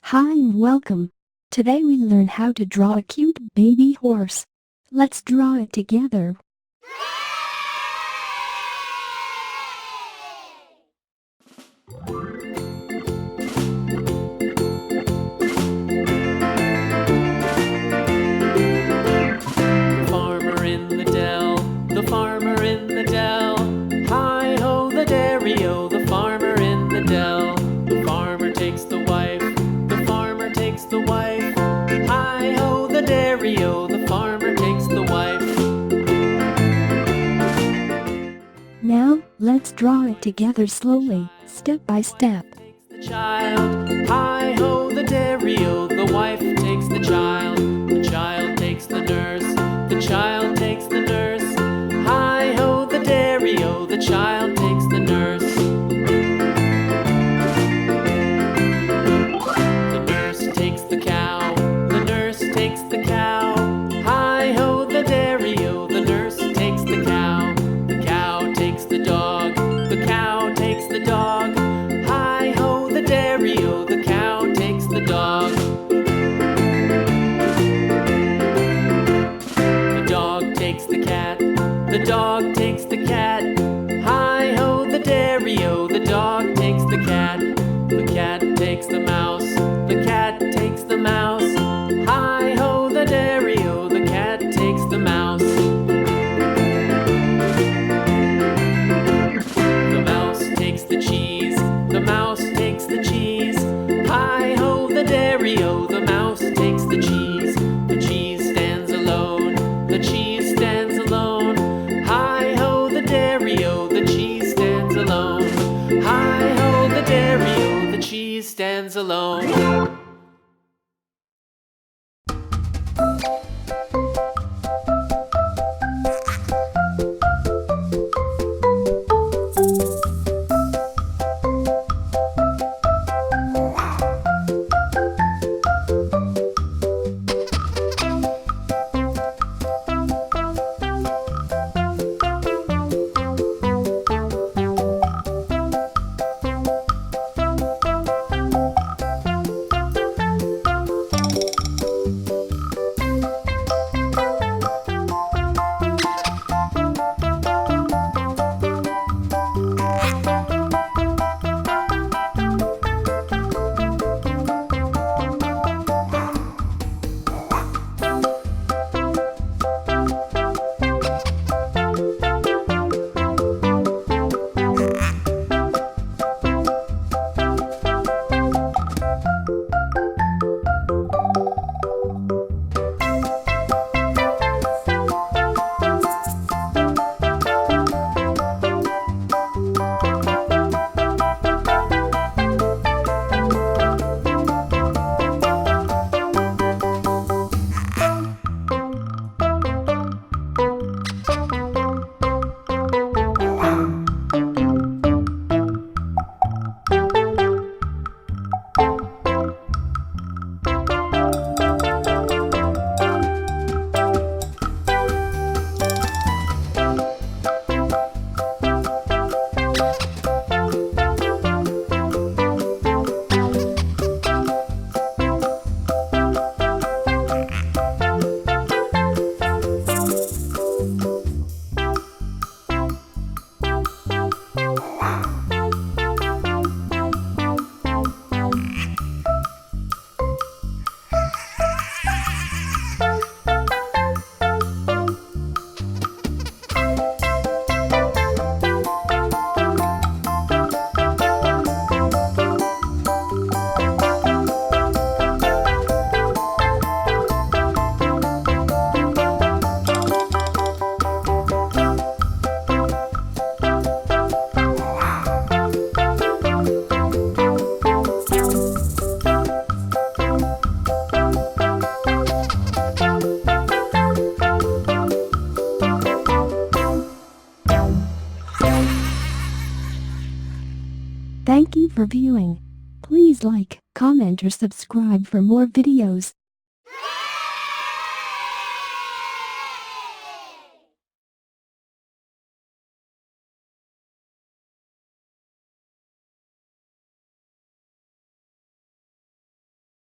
Hi and welcome. Today we learn how to draw a cute baby horse. Let's draw it together. The farmer in the dell, the farmer in the dell. Hi-ho the dairy-o, the farmer in the dell. The farmer takes the wife, the farmer takes the wife. Hi-ho the dairy-o, the farmer takes the wife. Now, let's draw it together slowly, step by step. The child, hi-ho the dairy-o, the wife takes the child takes the nurse, the child takes the nurse. Hi-ho the dairy-o, the child takes the nurse. The nurse takes the cow, the nurse takes the cow. Hi-ho the dairy-o, the nurse takes the cow takes the dog, the cow takes the dog. Hi-ho the dairy-o, the cow takes the dog. The dog takes the cat, the dog takes the cat. Hi-ho the dairy-o, the dog takes the cat takes the mouse, the cat takes the mouse. Hi-ho the dairy-o, the cat takes the mouse. The mouse takes the cheese, the mouse takes the cheese. Hi-ho the dairy-o, the mouse takes the cheese. The cheese stands alone, the cheese stands alone. Hi-ho the dairy-o, the cheese stands alone. Hi-ho the dairy-o, the cheese stands alone. Thank you for viewing. Please like, comment or subscribe for more videos.